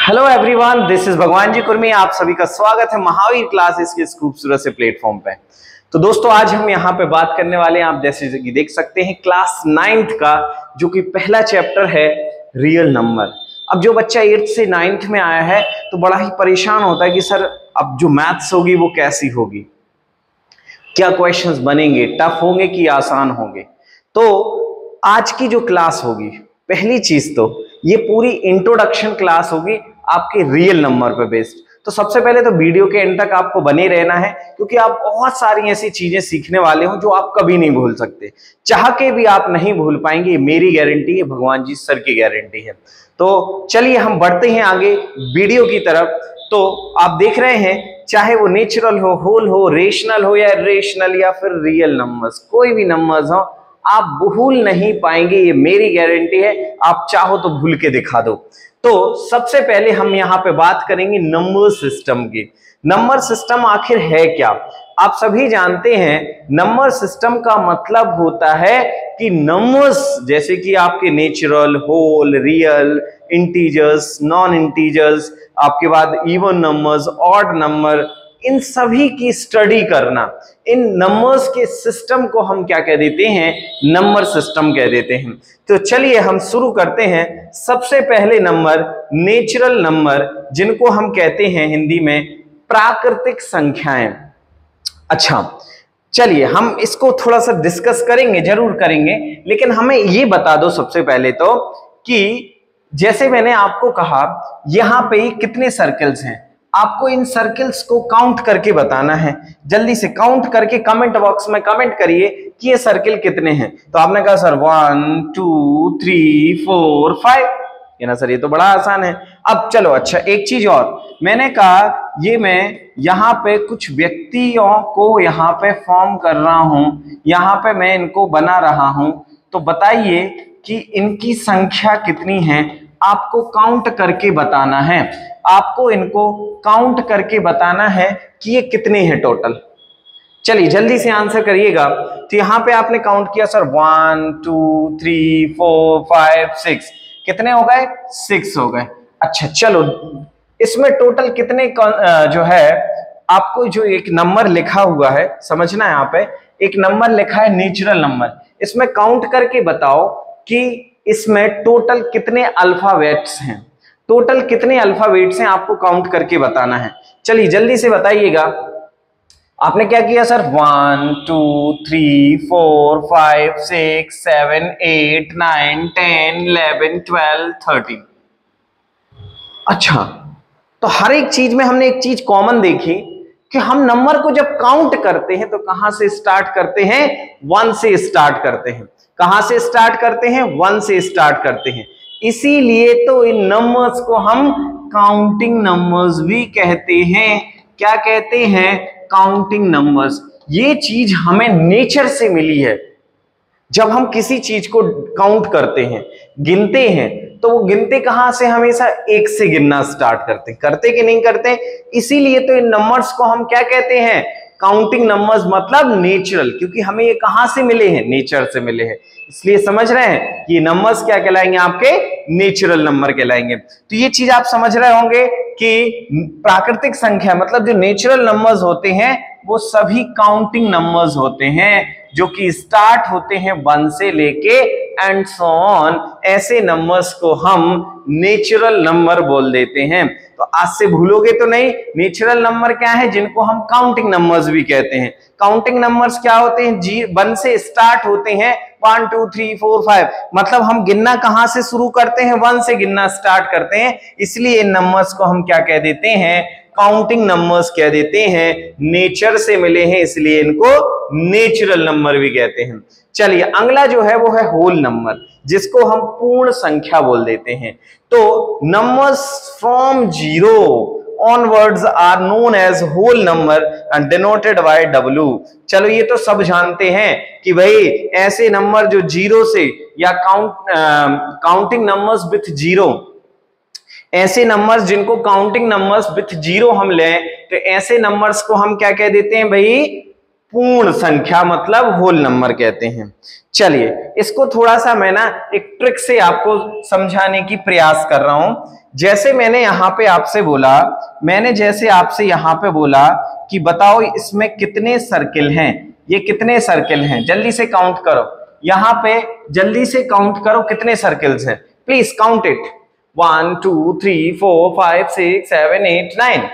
Hello everyone, this is भगवान जी कुर्मी। आप सभी का स्वागत है महावीर क्लासेस के इस खूबसूरत से प्लेटफॉर्म पे। तो दोस्तों, आज हम यहाँ पे बात करने वाले हैं, आप जैसे कि देख सकते हैं, क्लास 9th का जो कि पहला चैप्टर है रियल नंबर। अब जो बच्चा 8th से 9th में आया है तो बड़ा ही परेशान होता है कि सर अब जो मैथ्स होगी वो कैसी होगी, क्या क्वेश्चंस बनेंगे, टफ होंगे कि आसान होंगे। तो आज की जो क्लास होगी, पहली चीज तो ये पूरी इंट्रोडक्शन क्लास होगी आपके रियल नंबर पे बेस्ड। तो सबसे पहले तो वीडियो के एंड तक आपको बने रहना है, क्योंकि आप बहुत सारी ऐसी चीजें सीखने वाले हो जो आप कभी नहीं भूल सकते, चाह के भी आप नहीं भूल पाएंगे। ये मेरी गारंटी है, भगवान जी सर की गारंटी है। तो चलिए हम बढ़ते हैं आगे वीडियो की तरफ। तो आप देख रहे हैं, चाहे वो नेचुरल हो, होल हो, रेशनल हो या इरेशनल या फिर रियल नंबर्स, कोई भी नंबर्स हो, आप भूल नहीं पाएंगे, ये मेरी गारंटी है। आप चाहो तो भूल के दिखा दो। तो सबसे पहले हम यहाँ पे बात करेंगे नंबर सिस्टम की। नंबर सिस्टम आखिर है क्या? आप सभी जानते हैं, नंबर सिस्टम का मतलब होता है कि नंबर्स जैसे कि आपके natural, whole, real, integers, non integers, आपके बाद इवन नंबर्स, ऑड नंबर, इन सभी की स्टडी करना। इन नंबर्स के सिस्टम को हम क्या कह देते हैं? नंबर सिस्टम कह देते हैं। तो चलिए हम शुरू करते हैं। सबसे पहले नंबर नेचुरल नंबर, जिनको हम कहते हैं हिंदी में प्राकृतिक संख्याएं। अच्छा, चलिए हम इसको थोड़ा सा डिस्कस करेंगे, जरूर करेंगे, लेकिन हमें ये बता दो सबसे पहले तो कि जैसे मैंने आपको कहा, यहां पे कितने सर्कल्स हैं, आपको इन सर्कल्स को काउंट करके बताना है। जल्दी से काउंट करके कमेंट बॉक्स में कमेंट करिए कि ये सर्कल कितने हैं। तो आपने कहा सर 1 2 3 4 5, ये ना सर ये तो बड़ा आसान है। अब चलो, अच्छा एक चीज और, मैंने कहा ये मैं यहाँ पे कुछ व्यक्तियों को यहाँ पे फॉर्म कर रहा हूं, यहाँ पे मैं इनको बना रहा हूं, तो बताइए कि इनकी संख्या कितनी है। आपको काउंट करके बताना है, आपको इनको काउंट करके बताना है कि ये कितने हैं टोटल। चलिए जल्दी से आंसर करिएगा। तो यहां पे आपने काउंट किया सर 1 2 3 4 5 6, कितने हो गए? 6 हो गए। अच्छा चलो, इसमें टोटल कितने जो है, आपको जो एक नंबर लिखा हुआ है, समझना है, यहाँ पे एक नंबर लिखा है नेचुरल नंबर, इसमें काउंट करके बताओ कि इसमें टोटल कितने अल्फाबेट्स हैं। टोटल कितने अल्फाबेट्स हैं आपको काउंट करके बताना है। चलिए जल्दी से बताइएगा। आपने क्या किया सर? 1 2 3 4 5 6 7 8 9 10 11 12 13। अच्छा, तो हर एक चीज में हमने एक चीज कॉमन देखी कि हम नंबर को जब काउंट करते हैं तो कहां से स्टार्ट करते हैं? 1 से स्टार्ट करते हैं। कहां से स्टार्ट करते हैं? 1 से स्टार्ट करते हैं। इसीलिए तो इन नंबर्स को हम काउंटिंग नंबर्स भी कहते हैं। क्या कहते हैं? Counting numbers. ये चीज हमें नेचर से मिली है। जब हम किसी चीज को काउंट करते हैं, गिनते हैं, तो वो गिनते कहां से? हमेशा 1 से गिनना स्टार्ट करते कि नहीं करते? इसीलिए तो इन नंबर्स को हम क्या कहते हैं? काउंटिंग नंबर्स, मतलब नेचुरल, क्योंकि हमें ये कहां से मिले हैं? नेचर से मिले हैं। इसलिए समझ रहे हैं, ये नंबर्स क्या कहलाएंगे? आपके नेचुरल नंबर कहलाएंगे। तो ये चीज आप समझ रहे होंगे कि प्राकृतिक संख्या मतलब जो नेचुरल नंबर्स होते हैं वो सभी काउंटिंग नंबर्स होते हैं, जो कि स्टार्ट होते हैं 1 से लेके एंड सो ऑन। ऐसे नंबर्स को हम नेचुरल नंबर बोल देते हैं। तो आज से भूलोगे तो नहीं, नेचुरल नंबर क्या है? जिनको हम काउंटिंग नंबर्स भी कहते हैं। काउंटिंग नंबर्स क्या होते हैं? 1 से स्टार्ट होते हैं, 1 2 3 4 5, मतलब हम गिनना कहां से शुरू करते हैं? 1 से गिनना स्टार्ट करते हैं। इसलिए इन नंबर्स को हम क्या कह देते हैं? काउंटिंग नंबर्स कह देते हैं। नेचर से मिले हैं इसलिए इनको नेचुरल नंबर भी कहते हैं। चलिए अगला जो है वो है होल नंबर, जिसको हम पूर्ण संख्या बोल देते हैं। तो numbers from 0 onwards are known as whole number and denoted by W। चलो ये तो सब जानते हैं कि भाई ऐसे नंबर जो 0 से या काउंटिंग नंबर्स विथ 0, ऐसे नंबर्स जिनको काउंटिंग नंबर्स विथ 0 हम लें, तो ऐसे नंबर्स को हम क्या कह देते हैं भाई? पूर्ण संख्या मतलब होल नंबर कहते हैं। चलिए इसको थोड़ा सा मैं ना एक ट्रिक से आपको समझाने की प्रयास कर रहा हूं। जैसे मैंने यहां पे आपसे बोला, कि बताओ इसमें कितने सर्किल हैं, ये कितने सर्किल हैं, जल्दी से काउंट करो। यहां पे जल्दी से काउंट करो कितने सर्किल्स हैं, प्लीज काउंट इट। 1 2 3 4 5 6 7 8 9।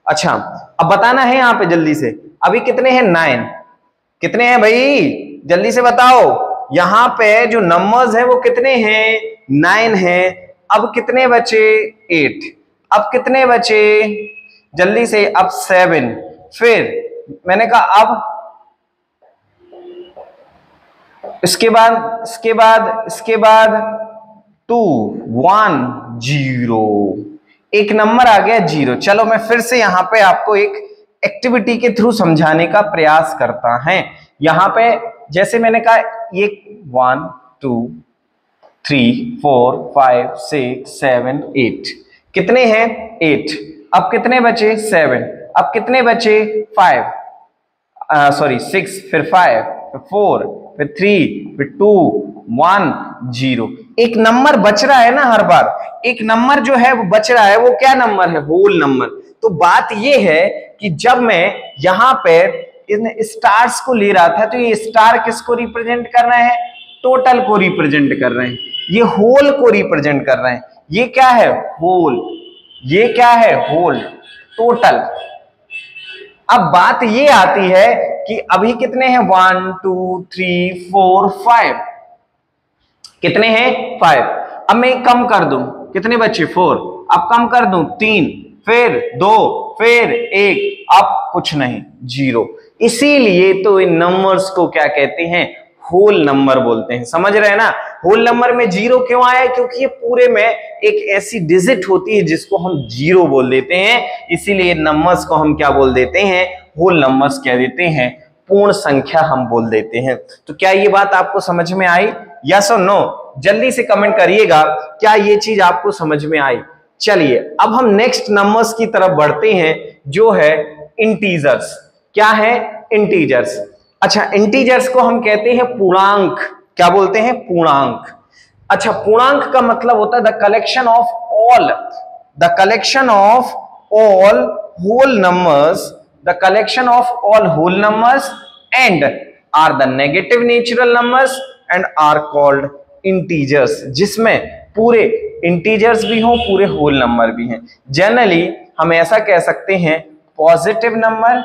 अच्छा अब बताना है यहां पे जल्दी से, अभी कितने हैं, 9। कितने हैं भाई, जल्दी से बताओ। यहां पे जो नंबर्स हैं वो कितने हैं, 9 हैं। अब कितने बचे, 8। अब कितने बचे, जल्दी से, अब 7। फिर मैंने कहा अब इसके बाद 2 1 0, एक नंबर आ गया 0। चलो मैं फिर से यहां पे आपको एक एक्टिविटी के थ्रू समझाने का प्रयास करता है। यहां पे जैसे मैंने कहा ये 1 2 3 4 5 6 7 8, कितने हैं, 8। अब कितने बचे, 7। अब कितने बचे, 5 6, फिर 5, फिर 4, फिर 3, फिर 2 1 0। एक नंबर बच रहा है ना, हर बार एक नंबर जो है वो बच रहा है, वो क्या नंबर है, होल नंबर। तो बात ये है कि जब मैं यहां पे इन स्टार्स को ले रहा था तो ये स्टार किसको रिप्रेजेंट कर रहे हैं, टोटल को रिप्रेजेंट कर रहे हैं, ये होल को रिप्रेजेंट कर रहे हैं। ये क्या है, होल, ये क्या है, होल, टोटल। अब बात ये आती है कि अभी कितने हैं, 1 2 3 4 5, कितने हैं, 5। अब मैं कम कर दूं, कितने बचे, 4। अब कम कर दूं, 3, फिर 2, फिर 1, अब कुछ नहीं, 0। इसीलिए तो इन नंबर्स को क्या कहते हैं, होल नंबर बोलते हैं। समझ रहे हैं ना, होल नंबर में 0 क्यों आया, क्योंकि ये पूरे में एक ऐसी डिजिट होती है जिसको हम 0 बोल देते हैं, इसीलिए नंबर्स को हम क्या बोल देते हैं, होल नंबर्स कह देते हैं, पूर्ण संख्या हम बोल देते हैं। तो क्या ये बात आपको समझ में आई, यस और नो, जल्दी से कमेंट करिएगा, क्या ये चीज आपको समझ में आई। चलिए अब हम नेक्स्ट नंबर्स की तरफ बढ़ते हैं, जो है इंटीजर्स। क्या है, इंटीजर्स। अच्छा इंटीजर्स को हम कहते हैं पूर्णांक, क्या बोलते हैं, पूर्णांक। अच्छा पूर्णांक का मतलब होता है the collection of all whole numbers, the collection of all whole numbers and are the negative natural numbers and are called integers, जिसमें पूरे इंटीजर्स भी हों, पूरे होल नंबर भी हैं। जनरली हम ऐसा कह सकते हैं पॉजिटिव नंबर,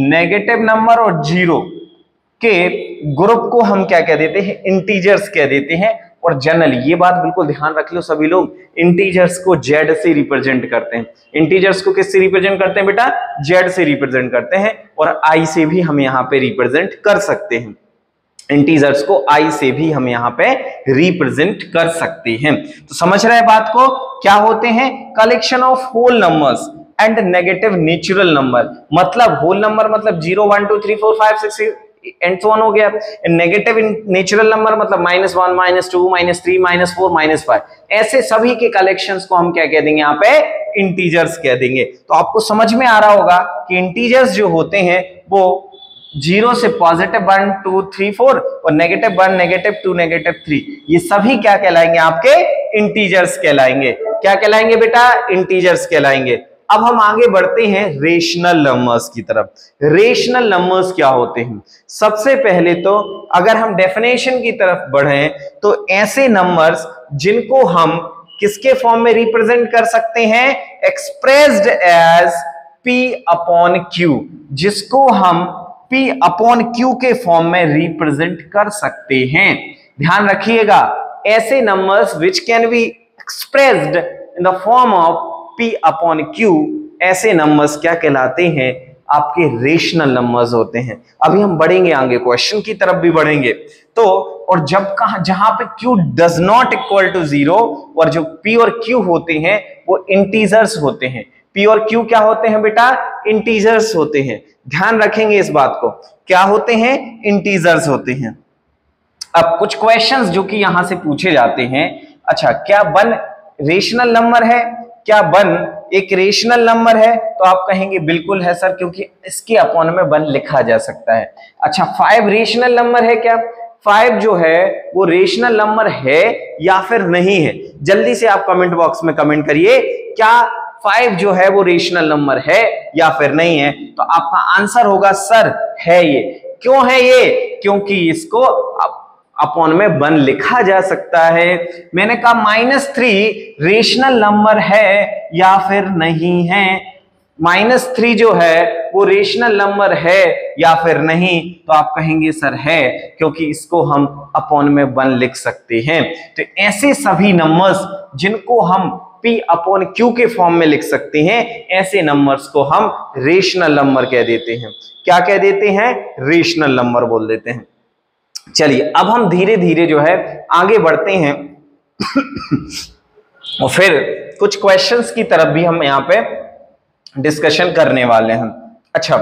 नेगेटिव नंबर और 0 के ग्रुप को हम क्या कह देते हैं, इंटीजर्स कह देते हैं। और जनरली ये बात बिल्कुल ध्यान रख लो सभी लोग, इंटीजर्स को जेड से रिप्रेजेंट करते हैं। इंटीजर्स को किससे रिप्रेजेंट करते हैं बेटा, जेड से रिप्रेजेंट करते हैं, और आई से भी हम यहाँ पे रिप्रेजेंट कर सकते हैं। इंटीजर्स को आई से भी हम यहाँ पे रिप्रेजेंट कर सकते हैं। तो समझ रहे हैं बात को, क्या होते हैं, collection of whole numbers and negative natural number. मतलब होल नंबर मतलब 0 1 2 3 4 5 6 एंड सो ऑन हो गया। नेगेटिव नेचुरल नंबर मतलब -1 -2 -3 -4 -5, ऐसे सभी के कलेक्शंस को हम क्या कह देंगे, यहाँ पे इंटीजर्स कह देंगे। तो आपको समझ में आ रहा होगा कि इंटीजर्स जो होते हैं वो 0 से पॉजिटिव 1 2 3 4 और -1 -2 -3, ये सभी क्या कहलाएंगे, आपके इंटीजर्स कहलाएंगे। क्या कहलाएंगे बेटा, इंटीजर्स कहलाएंगे। अब हम आगे बढ़ते हैं रेशनल नंबर्स की तरफ। रेशनल नंबर्स क्या होते हैं, सबसे पहले तो अगर हम डेफिनेशन की तरफ बढ़ें तो ऐसे नंबर्स जिनको हम किसके फॉर्म में रिप्रेजेंट कर सकते हैं, एक्सप्रेस्ड एज P/Q, जिसको हम P/Q के फॉर्म में रिप्रेजेंट कर सकते हैं। ध्यान रखिएगा, ऐसे numbers which can be expressed in the form of P/Q, ऐसे नंबर्स क्या कहलाते हैं, आपके रेशनल नंबर्स होते हैं। अभी हम बढ़ेंगे आगे, क्वेश्चन की तरफ भी बढ़ेंगे। तो और जब जहां पे Q does not equal to 0, और जो P और Q होते हैं वो इंटीजर्स होते हैं। P और Q क्या होते हैं बेटा, इंटीजर्स होते हैं। ध्यान रखेंगे इस बात को, क्या होते हैं, इंटीजर्स होते हैं। अब कुछ क्वेश्चंस जो कि यहां से पूछे जाते हैं, अच्छा क्या 1 रेशनल नंबर है, क्या 1 एक रेशनल नंबर है, तो आप कहेंगे बिल्कुल है सर, क्योंकि इसके अपॉन में 1 लिखा जा सकता है। अच्छा 5 रेशनल नंबर है क्या? 5 जो है वो रेशनल नंबर है या फिर नहीं है? जल्दी से आप कमेंट बॉक्स में कमेंट करिए, क्या 5 जो है वो रेशनल नंबर है या फिर नहीं है? तो आपका आंसर होगा सर है ये। क्यों है ये? क्योंकि इसको अपॉन में 1 लिखा जा सकता है। मैंने कहा -3 रेशनल नंबर है या फिर नहीं है? -3 जो है वो रेशनल नंबर है या फिर नहीं? तो आप कहेंगे सर है, क्योंकि इसको हम अपॉन में 1 लिख सकते हैं। तो ऐसे सभी नंबर्स जिनको हम P अपॉन Q के फॉर्म में लिख सकते हैं, ऐसे नंबर्स को हम रेशनल नंबर कह देते हैं। क्या कह देते हैं? रेशनल नंबर बोल देते हैं। चलिए अब हम धीरे धीरे जो है आगे बढ़ते हैं और फिर कुछ क्वेश्चंस की तरफ भी हम यहाँ पे डिस्कशन करने वाले हैं। अच्छा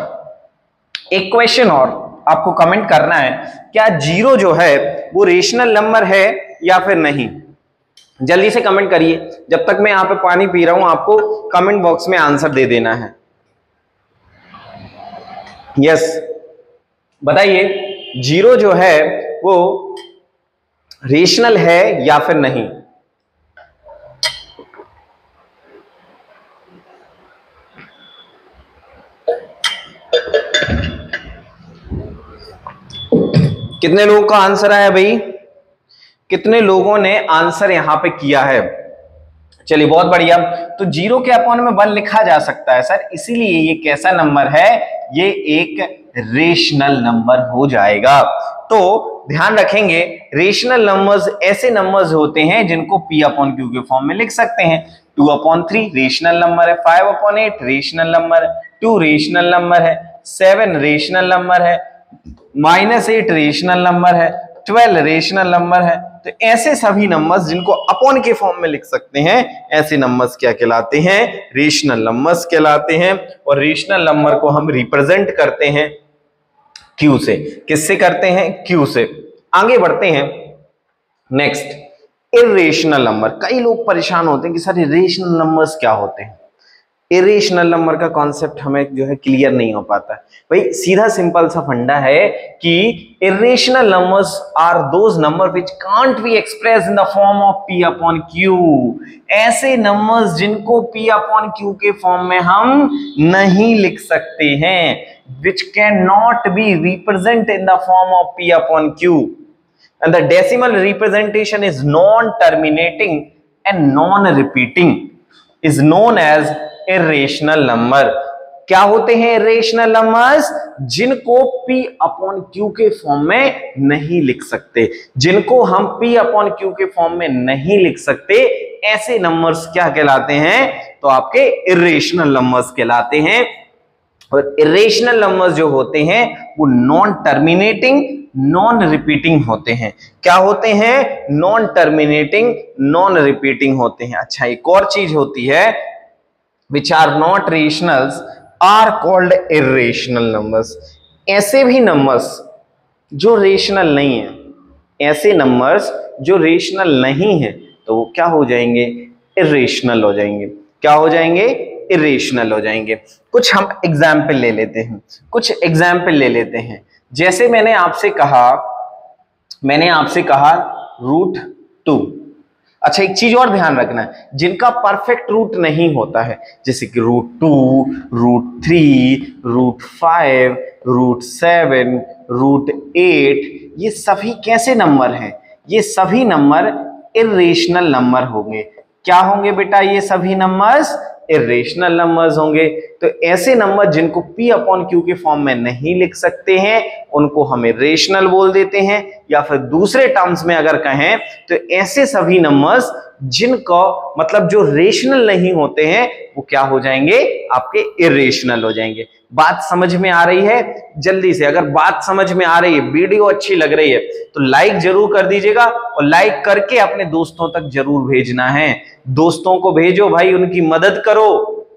एक क्वेश्चन और आपको कमेंट करना है, क्या 0 जो है वो रेशनल नंबर है या फिर नहीं? जल्दी से कमेंट करिए। जब तक मैं यहाँ पे पानी पी रहा हूं आपको कमेंट बॉक्स में आंसर दे देना है। यस बताइए, 0 जो है वो रेशनल है या फिर नहीं? कितने लोगों का आंसर आया भाई? कितने लोगों ने आंसर यहां पे किया है? चलिए बहुत बढ़िया। तो 0 के अपॉन में 1 लिखा जा सकता है सर, इसीलिए ये कैसा नंबर है? ये एक रेशनल नंबर हो जाएगा। तो ध्यान रखेंगे, रेशनल नंबर्स ऐसे नंबर्स होते हैं जिनको P अपॉन Q के फॉर्म में लिख सकते हैं। 2/3 रेशनल नंबर है, 5/8 रेशनल नंबर है, 2 रेशनल नंबर है, 7 रेशनल नंबर है, -8 रेशनल नंबर है, 12 रेशनल नंबर है। तो ऐसे सभी नंबर्स जिनको अपॉन के फॉर्म में लिख सकते हैं, ऐसे नंबर्स क्या कहलाते हैं? रेशनल नंबर्स कहलाते हैं। और रेशनल नंबर को हम रिप्रेजेंट करते हैं Q से। किससे करते हैं? Q से। आगे बढ़ते हैं नेक्स्ट, इर्रेशनल नंबर। कई लोग परेशान होते हैं कि सर इर्रेशनल नंबर्स क्या होते हैं? इरेशनल नंबर का कॉन्सेप्ट हमें जो है क्लियर नहीं हो पाता है। भाई सीधा सिंपल सा फंडा है कि irrational numbers are those number which can't be express in the form of P upon Q। ऐसे नंबर्स जिनको P अपॉन Q के फॉर्म में हम नहीं लिख सकते हैं, which cannot be represented in the form of P upon Q, and the decimal representation is non-terminating and non-repeating, is known as irrational number। क्या होते हैं irrational numbers? जिनको P अपॉन Q के फॉर्म में नहीं लिख सकते, जिनको हम P अपॉन Q के फॉर्म में नहीं लिख सकते, ऐसे नंबर्स क्या कहलाते हैं? तो आपके irrational numbers कहलाते हैं। और इरेशनल नंबर्स जो होते हैं वो नॉन टर्मिनेटिंग नॉन रिपीटिंग होते हैं। क्या होते हैं? नॉन टर्मिनेटिंग नॉन रिपीटिंग होते हैं। अच्छा एक और चीज होती है, which are not rationals are called irrational numbers. ऐसे भी नंबर्स जो रेशनल नहीं है, ऐसे नंबर्स जो रेशनल नहीं है, तो वो क्या हो जाएंगे? इरेशनल हो जाएंगे। क्या हो जाएंगे? इरेशनल हो जाएंगे। कुछ हम एग्जाम्पल ले लेते हैं, कुछ एग्जाम्पल ले लेते हैं। जैसे मैंने आपसे कहा √2। अच्छा एक चीज और ध्यान रखना है, जिनका परफेक्ट रूट नहीं होता है, जैसे कि √2, √3, √5, √7, √8, ये सभी कैसे नंबर हैं? ये सभी नंबर इरेशनल नंबर होंगे। क्या होंगे बेटा? ये सभी नंबर्स इरेशनल नंबर्स होंगे। तो ऐसे नंबर जिनको P अपॉन Q के फॉर्म में नहीं लिख सकते हैं, उनको हम इरेशनल बोल देते हैं। या फिर दूसरे टर्म्स में अगर कहें तो ऐसे सभी नंबर्स जिनको मतलब जो रेशनल नहीं होते हैं, वो क्या हो जाएंगे? आपके इरेशनल हो जाएंगे। बात समझ में आ रही है? जल्दी से अगर बात समझ में आ रही है, वीडियो अच्छी लग रही है, तो लाइक जरूर कर दीजिएगा और लाइक करके अपने दोस्तों तक जरूर भेजना है। दोस्तों को भेजो भाई, उनकी मदद करो।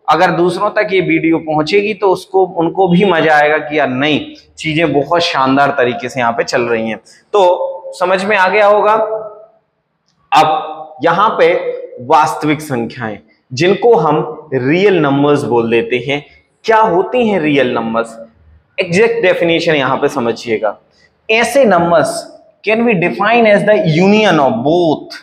अगर दूसरों तक ये वीडियो पहुंचेगी तो उनको भी मजा आएगा कि यार नहीं, चीजें बहुत शानदार तरीके से यहाँ पे चल रही हैं। तो समझ में आ गया होगा। अब यहाँ पे वास्तविक संख्याएं, जिनको हम रियल नंबर्स बोल देते हैं। क्या होती हैं रियल नंबर्स? एग्जैक्ट डेफिनेशन यहां पे समझिएगा। ऐसे numbers can be define as the union of both,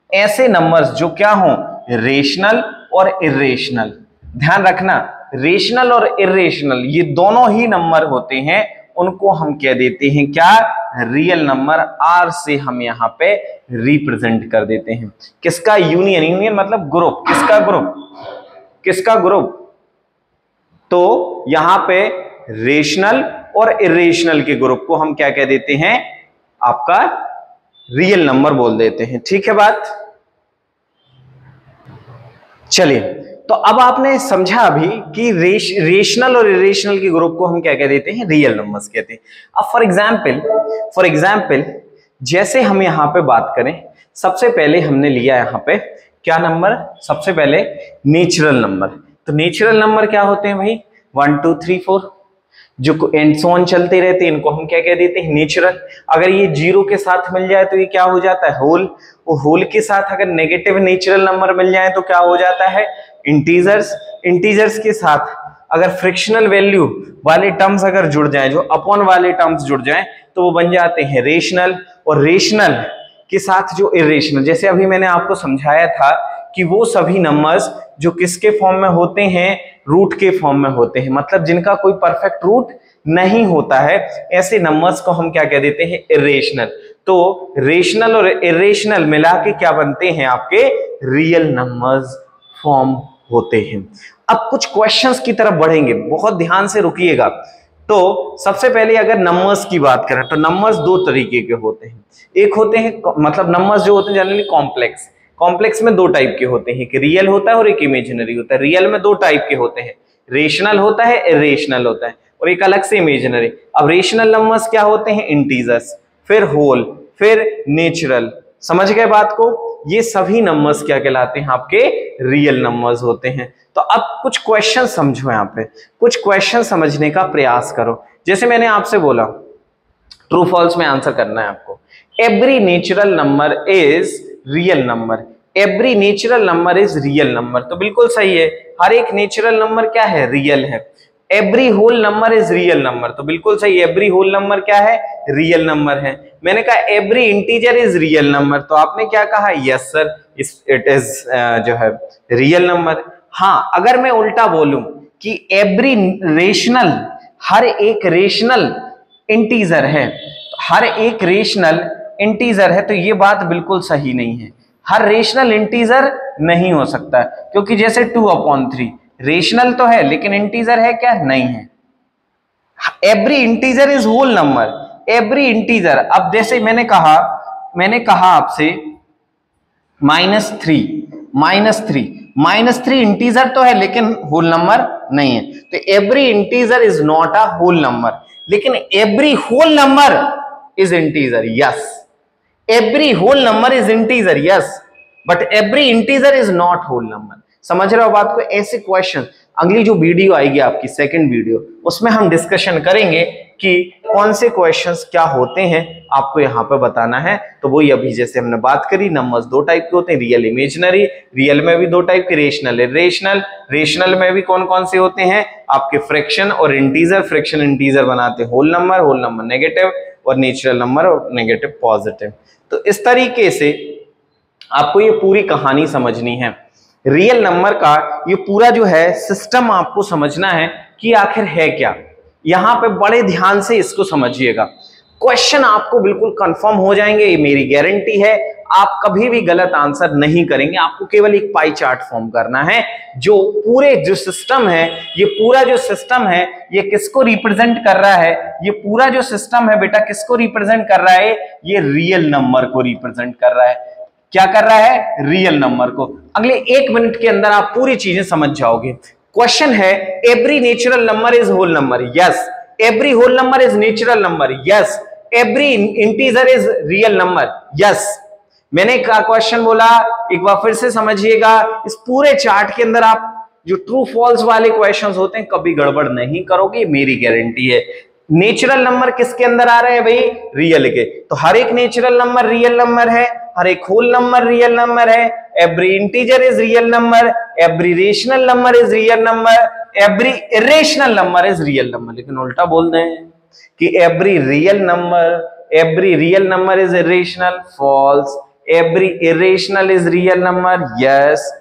ऐसे नंबर्स जो क्या हो, रेशनल और इरेशनल। ध्यान रखना, रेशनल और इरेशनल ये दोनों ही नंबर होते हैं, उनको हम कह देते हैं क्या, रियल नंबर। आर से हम यहाँ पे रिप्रेजेंट कर देते हैं। किसका यूनियन? यूनियन मतलब ग्रुप। किसका ग्रुप? किसका ग्रुप? तो यहां पे रेशनल और इरेशनल के ग्रुप को हम क्या कह देते हैं, आपका रियल नंबर बोल देते हैं। ठीक है बात? चलिए, तो अब आपने समझा अभी कि रेशनल और इरेशनल के ग्रुप को हम क्या कह देते हैं, रियल नंबर्स कहते हैं। अब फॉर एग्जांपल जैसे हम यहां पे बात करें, सबसे पहले हमने लिया यहां पे क्या नंबर, सबसे पहले नेचुरल नंबर। तो नेचुरल नंबर क्या होते हैं भाई, 1 2 3 4 जो एंड सो ऑन चलते रहते हैं, इनको हम क्या कह देते हैं, नेचुरल। अगर ये जीरो के साथ मिल जाए तो ये क्या हो जाता है, होल। वो होल के साथ अगर नेगेटिव नेचुरल नंबर मिल जाए तो क्या हो जाता है, इंटीजर्स। इंटीजर्स के साथ अगर फ्रिक्शनल वैल्यू वाले टर्म्स अगर जुड़ जाएं, जो अपॉन वाले टर्म्स जुड़ जाएं, तो वो बन जाते हैं रेशनल। और रेशनल के साथ जो इरेशनल, जैसे अभी मैंने आपको समझाया था कि वो सभी नंबर्स जो किसके फॉर्म में होते हैं, रूट के फॉर्म में होते हैं, मतलब जिनका कोई परफेक्ट रूट नहीं होता है, ऐसे नंबर्स को हम क्या कह देते हैं, इरेशनल। तो रेशनल और इरेशनल मिला के क्या बनते हैं, आपके रियल नंबर्स फॉर्म होते हैं। अब कुछ क्वेश्चंस की तरफ बढ़ेंगे, बहुत ध्यान से रुकिएगा। तो सबसे पहले अगर नंबर्स की बात करें तो नंबर्स दो तरीके के होते हैं। एक होते हैं मतलब नंबर्स जो होते हैं जनरली कॉम्प्लेक्स। कॉम्प्लेक्स में दो टाइप के होते हैं, एक रियल होता है और एक इमेजिनरी होता है। रियल में दो टाइप के होते हैं, रेशनल होता है, इरेशनल होता है, और एक अलग से इमेजिनरी। अब रेशनल नंबर्स क्या होते हैं, इंटीजर्स, फिर होल, फिर नेचुरल। समझ गए बात को? ये सभी नंबर्स क्या कहलाते हैं, आपके रियल नंबर्स होते हैं। तो अब कुछ क्वेश्चन समझो, यहाँ पे कुछ क्वेश्चन समझने का प्रयास करो। जैसे मैंने आपसे बोला ट्रू फॉल्स में आंसर करना है आपको। Every natural number is real number, every natural number is real number. तो बिल्कुल सही है, हर एक नेचुरल नंबर क्या है, रियल है। Every whole number is real number, तो बिल्कुल सही, एवरी होल नंबर क्या है, रियल नंबर है। मैंने कहा every integer is real number, तो आपने क्या कहा, यस सर इट इज जो है रियल नंबर। हाँ, अगर मैं उल्टा बोलूं कि एवरी रेशनल, हर एक रेशनल इंटीजर है, हर एक रेशनल इंटीजर है, तो ये बात बिल्कुल सही नहीं है। हर रेशनल इंटीजर नहीं हो सकता, क्योंकि जैसे 2/3 रेशनल तो है लेकिन इंटीजर है क्या, नहीं है। Every integer is whole number, every integer. अब जैसे मैंने कहा आपसे -3 इंटीजर तो है लेकिन होल नंबर नहीं है। तो every integer is not a whole number, लेकिन every whole number is integer, yes. Every whole number is integer, yes, but every integer is not whole number. समझ रहे हो बात को? ऐसे क्वेश्चन अगली जो वीडियो आएगी आपकी सेकंड वीडियो, उसमें हम डिस्कशन करेंगे कि कौन से क्वेश्चंस क्या होते हैं, आपको यहाँ पे बताना है। तो वही अभी जैसे हमने बात करी, नंबर्स दो टाइप के होते हैं, रियल, इमेजिनरी। रियल में भी दो टाइप के, रेशनल, इरेशनल। रेशनल में भी कौन कौन से होते हैं, आपके फ्रैक्शन और इंटीजर। फ्रैक्शन इंटीजर बनाते हैं होल नंबर नेगेटिव, और नेचुरल नंबर और नेगेटिव पॉजिटिव। तो इस तरीके से आपको ये पूरी कहानी समझनी है। रियल नंबर का ये पूरा जो है सिस्टम आपको समझना है कि आखिर है क्या। यहां पे बड़े ध्यान से इसको समझिएगा, क्वेश्चन आपको बिल्कुल कंफर्म हो जाएंगे, ये मेरी गारंटी है। आप कभी भी गलत आंसर नहीं करेंगे। आपको केवल एक पाई चार्ट फॉर्म करना है। जो पूरे जो सिस्टम है, ये पूरा जो सिस्टम है, ये किसको रिप्रेजेंट कर रहा है, ये पूरा जो सिस्टम है बेटा किसको रिप्रेजेंट कर रहा है, ये रियल नंबर को रिप्रेजेंट कर रहा है। क्या कर रहा है, रियल नंबर को। अगले 1 मिनट के अंदर आप पूरी चीजें समझ जाओगे। क्वेश्चन है, every natural number is whole number, yes. Every whole number is natural number, yes. Every integer is real number, yes. मैंने क्या क्वेश्चन बोला, एक बार फिर से समझिएगा। इस पूरे चार्ट के अंदर आप जो ट्रू फॉल्स वाले क्वेश्चंस होते हैं कभी गड़बड़ नहीं करोगे, मेरी गारंटी है। नेचुरल नंबर किसके अंदर आ रहे हैं भाई, रियल के। तो हर एक नेचुरल नंबर रियल नंबर है, हर एक होल नंबर रियल नंबर है, every integer is real number, every rational number is real number, every irrational number is real number. लेकिन उल्टा बोल रहे हैं कि every real number is irrational, false. Every irrational is real number, yes.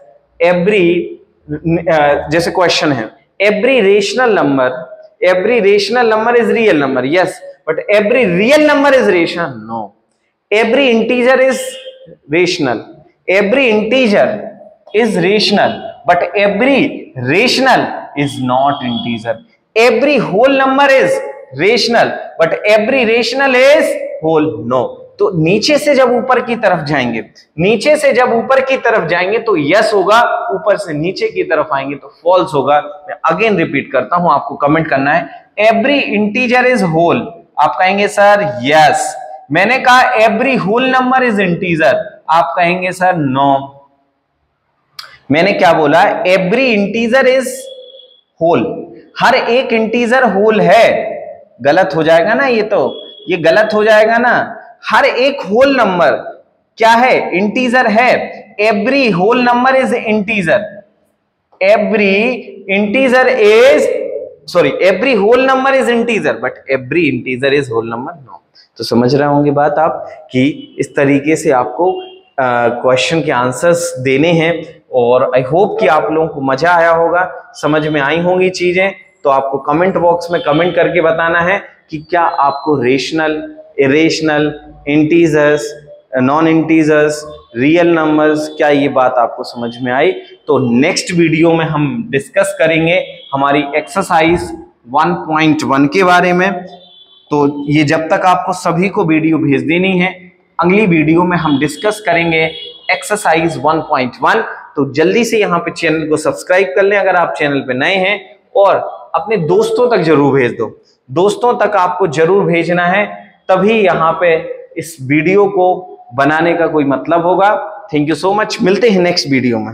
Every जैसे question है, every rational number is real number, yes, but every real number is rational, no. Every integer is rational, but every rational is not integer. Every whole number is rational, but every rational is whole, no. तो नीचे से जब ऊपर की तरफ जाएंगे तो yes होगा, ऊपर से नीचे की तरफ आएंगे तो फॉल्स होगा। मैं अगेन रिपीट करता हूं, आपको कमेंट करना है, एवरी इंटीजर इज होल, आप कहेंगे सर यस। मैंने कहा every whole number is integer, आप कहेंगे सर नो। मैंने क्या बोला, एवरी इंटीजर इज होल, हर एक इंटीजर होल है। गलत हो जाएगा ना, ये गलत हो जाएगा ना। हर एक होल नंबर क्या है, इंटीजर है। Every whole number is integer, every whole number is integer, but every integer is whole number, no. तो समझ रहे होंगे बात आप कि इस तरीके से आपको क्वेश्चन के आंसर्स देने हैं। और आई होप कि आप लोगों को मजा आया होगा, समझ में आई होंगी चीजें। तो आपको कमेंट बॉक्स में कमेंट करके बताना है कि क्या आपको rational, irrational, integers, non integers, real numbers, क्या ये बात आपको समझ में आई। तो नेक्स्ट वीडियो में हम डिस्कस करेंगे हमारी एक्सरसाइज 1.1 के बारे में। तो ये जब तक आपको सभी को वीडियो भेज देनी है, अगली वीडियो में हम डिस्कस करेंगे एक्सरसाइज 1.1। तो जल्दी से यहाँ पे चैनल को सब्सक्राइब कर लें अगर आप चैनल पे नए हैं, और अपने दोस्तों तक जरूर भेज दो। दोस्तों तक आपको जरूर भेजना है, तभी यहाँ पे इस वीडियो को बनाने का कोई मतलब होगा। थैंक यू सो मच, मिलते हैं नेक्स्ट वीडियो में।